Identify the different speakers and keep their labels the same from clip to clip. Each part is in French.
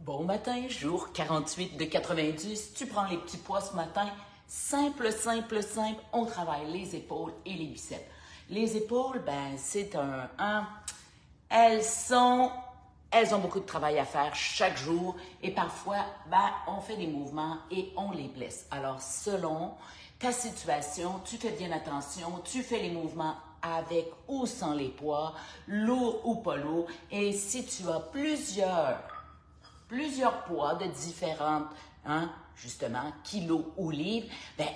Speaker 1: Bon matin, jour 48 de 90. Tu prends les petits poids ce matin. Simple, simple, simple. On travaille les épaules et les biceps. Les épaules, c'est elles ont beaucoup de travail à faire chaque jour et parfois, on fait des mouvements et on les blesse. Alors, selon ta situation, tu fais bien attention, tu fais les mouvements avec ou sans les poids, lourd ou pas lourd. Et si tu as plusieurs poids de différentes, justement, kilos ou livres,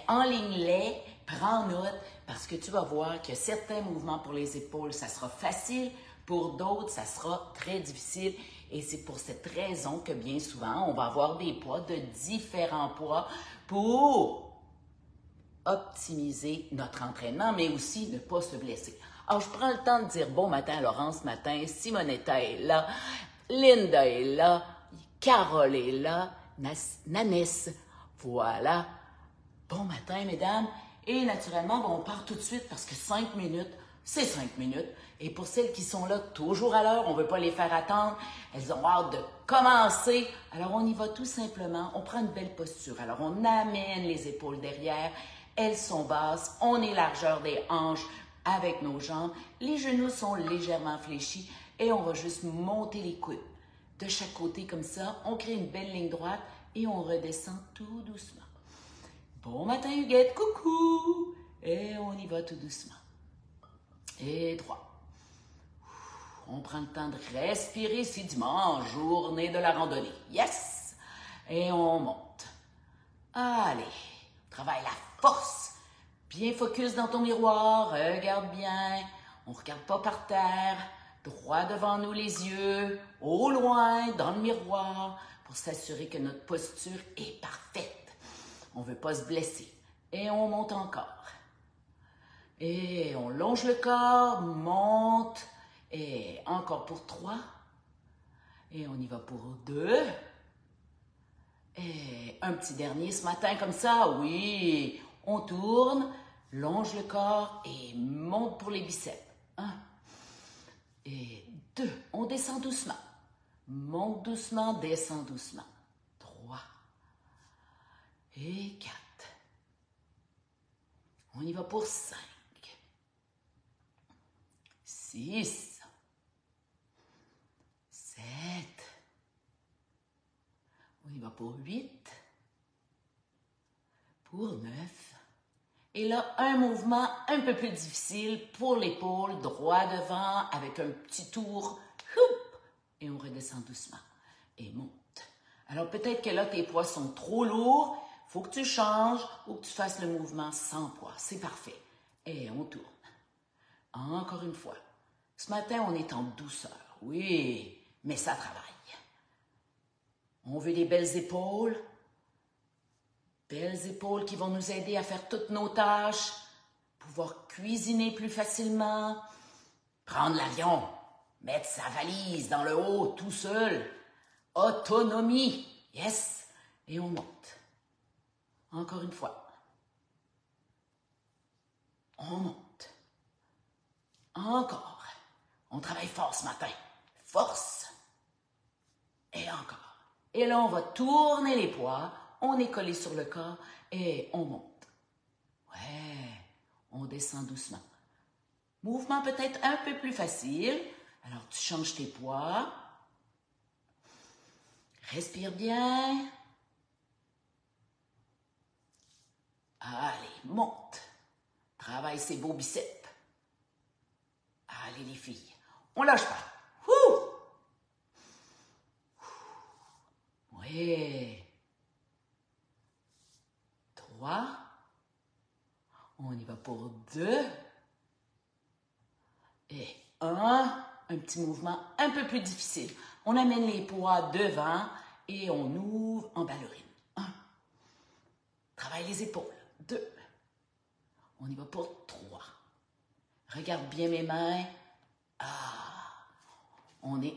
Speaker 1: enligne-les, prends note, parce que tu vas voir que certains mouvements pour les épaules, ça sera facile, pour d'autres, ça sera très difficile. Et c'est pour cette raison que bien souvent, on va avoir des poids de différents poids pour optimiser notre entraînement, mais aussi ne pas se blesser. Alors, je prends le temps de dire bon matin à Laurence ce matin, Simonetta est là, Linda est là, Carole est là, Nanès, voilà. Bon matin, mesdames. Et naturellement, on part tout de suite parce que 5 minutes, c'est 5 minutes. Et pour celles qui sont là toujours à l'heure, on ne veut pas les faire attendre, elles ont hâte de commencer. Alors, on y va tout simplement. On prend une belle posture. Alors, on amène les épaules derrière. Elles sont basses. On est largeur des hanches avec nos jambes. Les genoux sont légèrement fléchis. Et on va juste monter les coudes de chaque côté comme ça. On crée une belle ligne droite et on redescend tout doucement. Bon matin, Huguette. Coucou! Et on y va tout doucement. Et droit. On prend le temps de respirer, c'est dimanche, journée de la randonnée. Yes! Et on monte. Allez, travaille la force. Bien focus dans ton miroir, regarde bien. On ne regarde pas par terre. Droit devant nous les yeux, au loin, dans le miroir, pour s'assurer que notre posture est parfaite. On ne veut pas se blesser. Et on monte encore. Et on longe le corps, monte. Et encore pour 3. Et on y va pour 2. Et un petit dernier ce matin comme ça. Oui, on tourne, longe le corps et monte pour les biceps. 1 et 2. On descend doucement. Monte doucement, descend doucement. 3 et 4. On y va pour 5. 6. 7. On y va pour 8. Pour 9. Et là, un mouvement un peu plus difficile pour l'épaule, droit devant, avec un petit tour. Et on redescend doucement. Et monte. Alors peut-être que là, tes poids sont trop lourds. Il faut que tu changes ou que tu fasses le mouvement sans poids. C'est parfait. Et on tourne. Encore une fois. Ce matin, on est en douceur. Oui, mais ça travaille. On veut des belles épaules. Belles épaules qui vont nous aider à faire toutes nos tâches, pouvoir cuisiner plus facilement, prendre l'avion, mettre sa valise dans le haut tout seul. Autonomie. Yes. Et on monte. Encore une fois. On monte. Encore. On travaille fort ce matin. Force. Et encore. Et là, on va tourner les poids. On est collé sur le corps et on monte. Ouais. On descend doucement. Mouvement peut-être un peu plus facile. Alors, tu changes tes poids. Respire bien. Allez, monte. Travaille ses beaux biceps. Allez, les filles. On lâche pas. Oui. 3. On y va pour 2. Et 1. Un petit mouvement un peu plus difficile. On amène les poids devant et on ouvre en ballerine. 1. Travaille les épaules. 2. On y va pour 3. Regarde bien mes mains. On est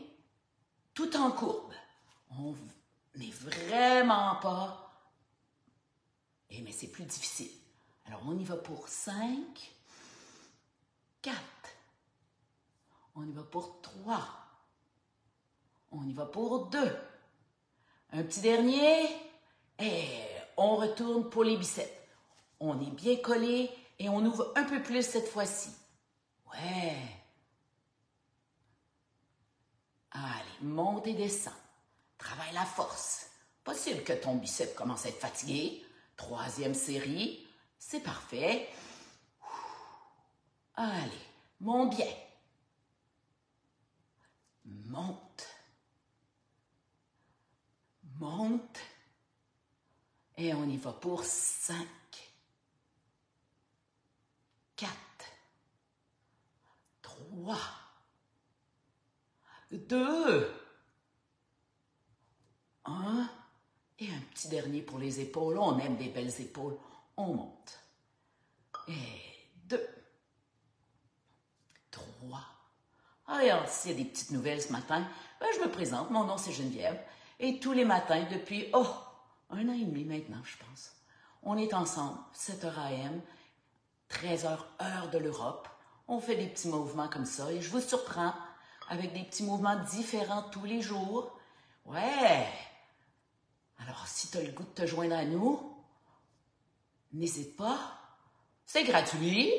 Speaker 1: tout en courbe. On n'est vraiment pas. Mais c'est plus difficile. Alors, on y va pour 5. 4. On y va pour 3. On y va pour 2. Un petit dernier. Et on retourne pour les biceps. On est bien collé et on ouvre un peu plus cette fois-ci. Ouais. Allez, monte et descends. Travaille la force. Possible que ton biceps commence à être fatigué. 3e série. C'est parfait. Allez, monte bien. Monte. Monte. Et on y va pour 5, 4, 3, 2, 1. Et un petit dernier pour les épaules. On aime des belles épaules. On monte. Et 2, 3. Alors, s'il y a des petites nouvelles ce matin, ben, je me présente. Mon nom, c'est Geneviève. Et tous les matins, depuis, 1 an et demi maintenant, je pense, on est ensemble, 7h AM, 13h, heure de l'Europe. On fait des petits mouvements comme ça et je vous surprends avec des petits mouvements différents tous les jours. Ouais! Alors, si tu as le goût de te joindre à nous, n'hésite pas. C'est gratuit.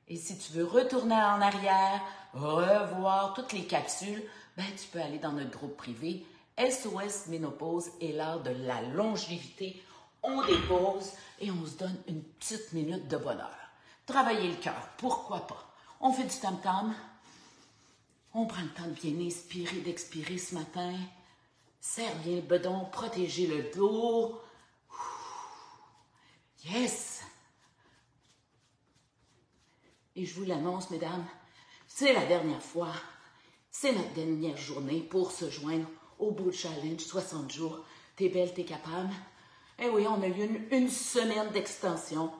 Speaker 1: Et si tu veux retourner en arrière, revoir toutes les capsules, ben, tu peux aller dans notre groupe privé SOS Ménopause et l'art de la longévité. On dépose et on se donne une petite minute de bonheur. Travailler le cœur, pourquoi pas? On fait du tam-tam. On prend le temps de bien inspirer, d'expirer ce matin. Serre bien le bedon, protégez le dos. Yes! Et je vous l'annonce, mesdames, c'est la dernière fois. C'est notre dernière journée pour se joindre au beau challenge 60 jours. T'es belle, t'es capable. Eh oui, on a eu une semaine d'extension.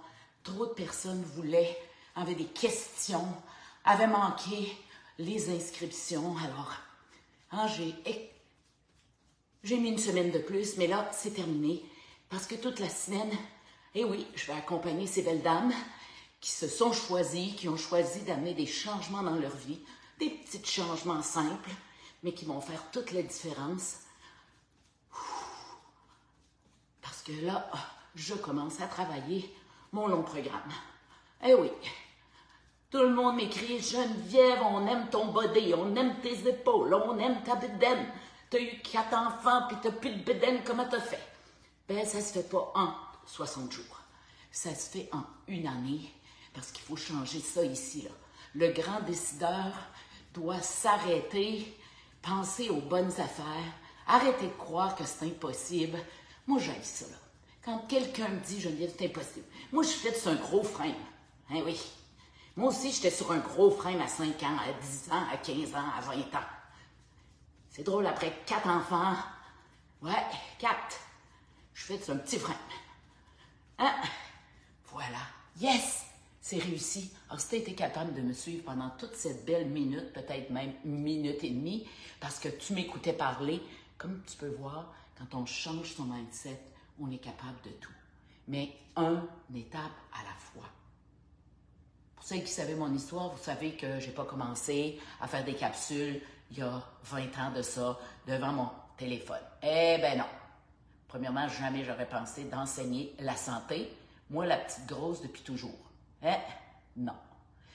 Speaker 1: Trop de personnes voulaient, avaient des questions, avaient manqué les inscriptions. Alors, hein, j'ai mis une semaine de plus, mais là, c'est terminé. Parce que toute la semaine, eh oui, je vais accompagner ces belles dames qui se sont choisies, qui ont choisi d'amener des changements dans leur vie, des petits changements simples, mais qui vont faire toute la différence. Parce que là, je commence à travailler mon long programme. Eh oui, tout le monde m'écrit « Geneviève, on aime ton body, on aime tes épaules, on aime ta bédaine. T'as eu 4 enfants, puis t'as plus de bédaine, comment t'as fait? » Ben, ça se fait pas en 60 jours. Ça se fait en 1 année, parce qu'il faut changer ça ici, là. Le grand décideur doit s'arrêter, penser aux bonnes affaires, arrêter de croire que c'est impossible. Moi, j'aime ça, là. Quand quelqu'un me dit « Geneviève, c'est impossible », moi, je suis faite sur un gros frame. Hein, oui. Moi aussi, j'étais sur un gros frame à 5 ans, à 10 ans, à 15 ans, à 20 ans. C'est drôle, après 4 enfants, ouais, 4, je suis faite sur un petit frame. Hein? Voilà. Yes! C'est réussi. Alors, si tu as été capable de me suivre pendant toute cette belle minute, peut-être même 1 minute et demie, parce que tu m'écoutais parler, comme tu peux voir, quand on change son mindset, on est capable de tout. Mais une étape à la fois. Pour ceux qui savaient mon histoire, vous savez que je n'ai pas commencé à faire des capsules il y a 20 ans de ça, devant mon téléphone. Eh ben non. Premièrement, jamais j'aurais pensé d'enseigner la santé. Moi, la petite grosse depuis toujours. Hein? Non.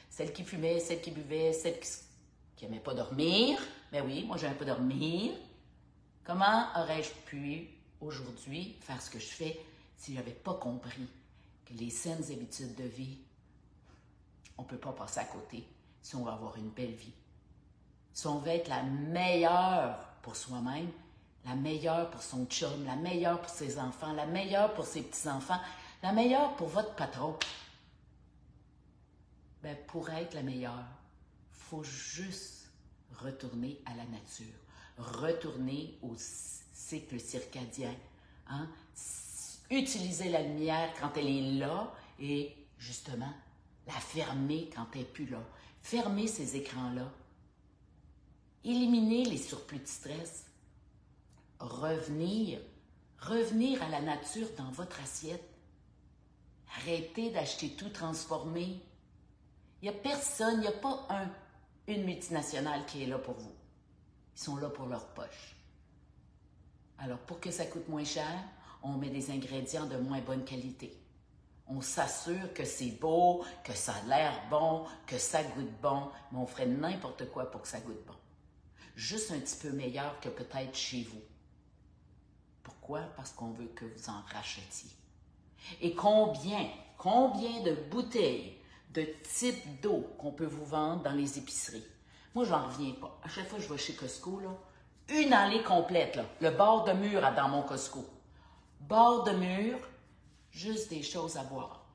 Speaker 1: Celle qui fumait, celle qui buvait, celle qui n'aimait pas dormir. Ben oui, moi, j'aimais pas dormir. Comment aurais-je pu, aujourd'hui, faire ce que je fais si je n'avais pas compris que les saines habitudes de vie, on ne peut pas passer à côté si on veut avoir une belle vie. Si on veut être la meilleure pour soi-même, la meilleure pour son chum, la meilleure pour ses enfants, la meilleure pour ses petits-enfants, la meilleure pour votre patron. Ben, pour être la meilleure, il faut juste retourner à la nature, retourner au cycle circadien, hein? Utiliser la lumière quand elle est là et justement la fermer quand elle n'est plus là. Fermer ces écrans-là. Éliminer les surplus de stress. Revenir à la nature dans votre assiette. Arrêtez d'acheter tout transformé. Il n'y a personne, il n'y a pas une multinationale qui est là pour vous. Ils sont là pour leur poche. Alors, pour que ça coûte moins cher, on met des ingrédients de moins bonne qualité. On s'assure que c'est beau, que ça a l'air bon, que ça goûte bon, mais on ferait n'importe quoi pour que ça goûte bon. Juste un petit peu meilleur que peut-être chez vous. Pourquoi? Parce qu'on veut que vous en rachetiez. Et combien de bouteilles, de types d'eau qu'on peut vous vendre dans les épiceries? Moi, j'en reviens pas. À chaque fois que je vais chez Costco, là, une allée complète, là, le bord de mur dans mon Costco. Bord de mur, juste des choses à boire.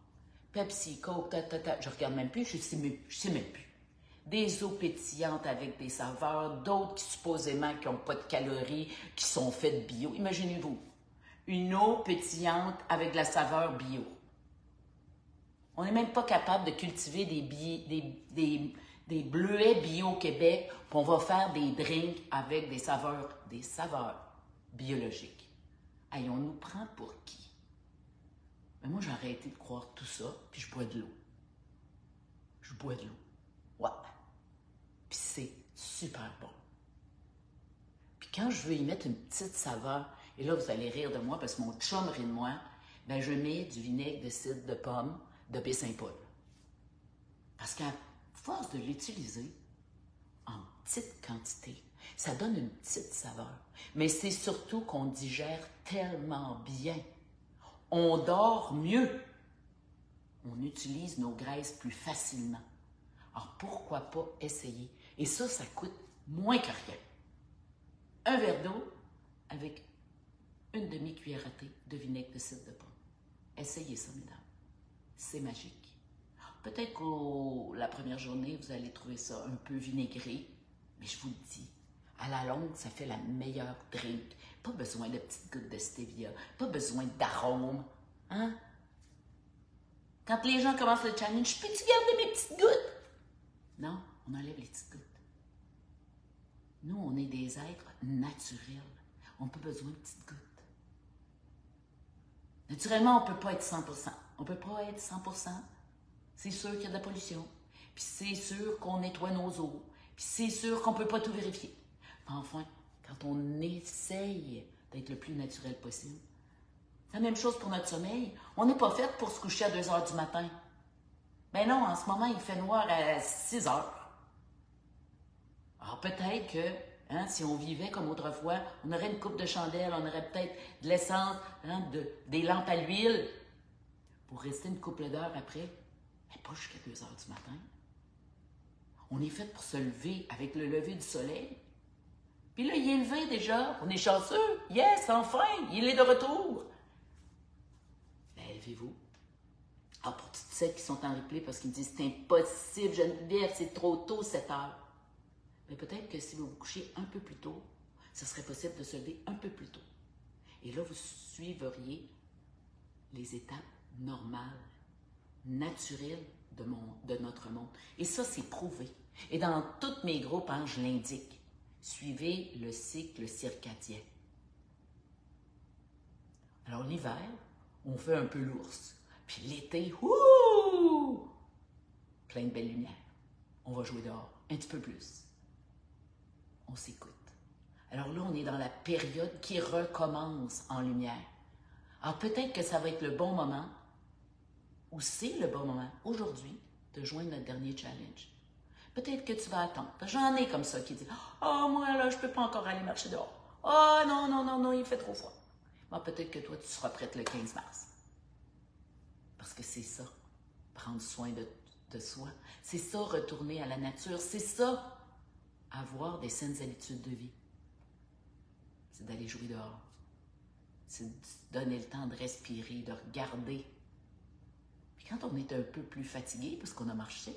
Speaker 1: Pepsi, Coke, je regarde même plus, je sais même plus. Des eaux pétillantes avec des saveurs, d'autres qui supposément qui n'ont pas de calories, qui sont faites bio. Imaginez-vous, une eau pétillante avec de la saveur bio. On n'est même pas capable de cultiver des bleuets bio au Québec, puis on va faire des drinks avec des saveurs biologiques. Hey, on nous prend pour qui? Mais moi, j'ai arrêté de croire tout ça, puis je bois de l'eau. Je bois de l'eau. Ouais. Puis c'est super bon. Puis quand je veux y mettre une petite saveur, et là, vous allez rire de moi parce que mon chum rit de moi, ben je mets du vinaigre de cidre de pomme de Baie-Saint-Paul. Parce qu'à force de l'utiliser en petite quantité, ça donne une petite saveur. Mais c'est surtout qu'on digère tellement bien. On dort mieux. On utilise nos graisses plus facilement. Alors, pourquoi pas essayer? Et ça coûte moins que rien. Un verre d'eau avec une demi-cuillère à thé de vinaigre de cidre de pomme. Essayez ça, mesdames. C'est magique. Peut-être que la première journée, vous allez trouver ça un peu vinaigré, mais je vous le dis, à la longue, ça fait la meilleure drink. Pas besoin de petites gouttes de stevia, pas besoin d'arômes. Hein? Quand les gens commencent le challenge, peux-tu garder mes petites gouttes? Non, on enlève les petites gouttes. Nous, on est des êtres naturels. On n'a pas besoin de petites gouttes. Naturellement, on ne peut pas être 100%. On ne peut pas être 100%. C'est sûr qu'il y a de la pollution. Puis c'est sûr qu'on nettoie nos eaux. Puis c'est sûr qu'on ne peut pas tout vérifier. Mais enfin, quand on essaye d'être le plus naturel possible, c'est la même chose pour notre sommeil. On n'est pas fait pour se coucher à 2 heures du matin. Ben non, en ce moment, il fait noir à 6 heures. Alors peut-être que, si on vivait comme autrefois, on aurait une coupe de chandelle, on aurait peut-être de l'essence, des lampes à l'huile, pour rester une couple d'heures après, mais pas jusqu'à 2 heures du matin. On est fait pour se lever avec le lever du soleil. Puis là, il est levé déjà, on est chanceux. Yes, enfin, il est de retour. Ben, levez-vous. Ah, pour toutes celles qui sont en replay parce qu'ils me disent c'est impossible, Geneviève, c'est trop tôt, 7 heures. Mais peut-être que si vous vous couchez un peu plus tôt, ce serait possible de se lever un peu plus tôt. Et là, vous suivriez les étapes normales, naturelles de notre monde. Et ça, c'est prouvé. Et dans tous mes groupes, je l'indique. Suivez le cycle circadien. Alors, l'hiver, on fait un peu l'ours. Puis l'été, plein de belles lumières. On va jouer dehors, un petit peu plus. On s'écoute. Alors là, on est dans la période qui recommence en lumière. Alors peut-être que ça va être le bon moment, ou c'est le bon moment, aujourd'hui, de joindre notre dernier challenge. Peut-être que tu vas attendre. J'en ai comme ça qui dit « Oh, moi, là, je ne peux pas encore aller marcher dehors. Oh, non, non, non, non, il fait trop froid. » Bon, peut-être que toi, tu seras prête le 15 mars. Parce que c'est ça, prendre soin de soi. C'est ça, retourner à la nature. C'est ça, avoir des saines habitudes de vie. C'est d'aller jouer dehors. C'est de se donner le temps de respirer, de regarder. Puis quand on est un peu plus fatigué parce qu'on a marché,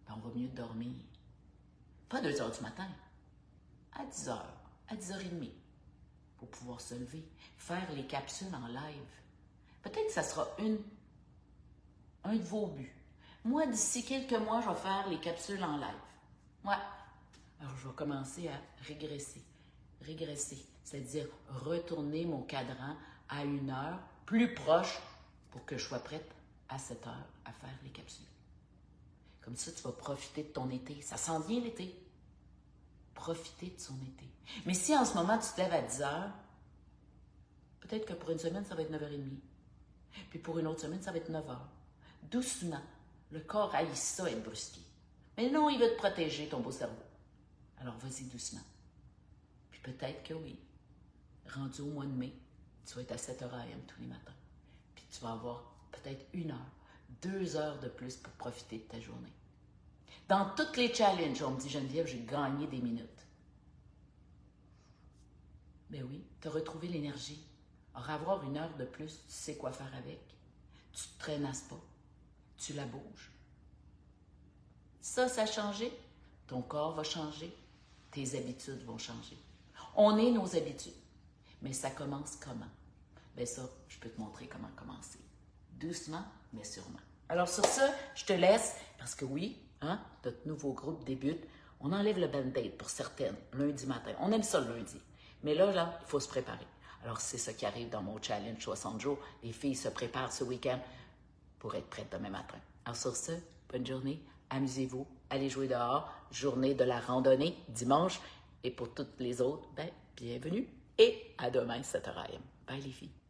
Speaker 1: ben on va mieux dormir. Pas à 2 heures du matin, à 10 heures, à 10h30, pour pouvoir se lever, faire les capsules en live. Peut-être que ça sera un de vos buts. Moi, d'ici quelques mois, je vais faire les capsules en live. Ouais. Alors, je vais commencer à régresser. Régresser, c'est-à-dire retourner mon cadran à 1 heure plus proche pour que je sois prête à 7 heures à faire les capsules. Comme ça, tu vas profiter de ton été. Ça s'en vient l'été. Profiter de son été. Mais si en ce moment, tu te lèves à 10 heures, Peut-être que pour une semaine, ça va être 9h30. Puis pour une autre semaine, ça va être 9h. Doucement. Le corps haït ça, être brusqué. Mais non, il veut te protéger, ton beau cerveau. Alors vas-y doucement. Puis peut-être que oui, rendu au mois de mai, tu vas être à 7h AM tous les matins. Puis tu vas avoir peut-être 1 heure, 2 heures de plus pour profiter de ta journée. Dans tous les challenges, on me dit, Geneviève, j'ai gagné des minutes. Ben oui, tu as retrouvé l'énergie. Alors, avoir 1 heure de plus, tu sais quoi faire avec. Tu ne te traînasses pas. Tu la bouges. Ça a changé. Ton corps va changer. Tes habitudes vont changer. On est nos habitudes. Mais ça commence comment? Bien ça, je peux te montrer comment commencer. Doucement, mais sûrement. Alors sur ça, je te laisse, parce que oui, hein, notre nouveau groupe débute. On enlève le band-aid pour certaines, lundi matin. On aime ça le lundi. Mais là, il faut se préparer. Alors c'est ça qui arrive dans mon challenge 60 jours. Les filles se préparent ce week-end pour être prêtes demain matin. Alors sur ce, bonne journée, amusez-vous, allez jouer dehors, journée de la randonnée dimanche. Et pour toutes les autres, ben, bienvenue et à demain 7h AM. Bye les filles.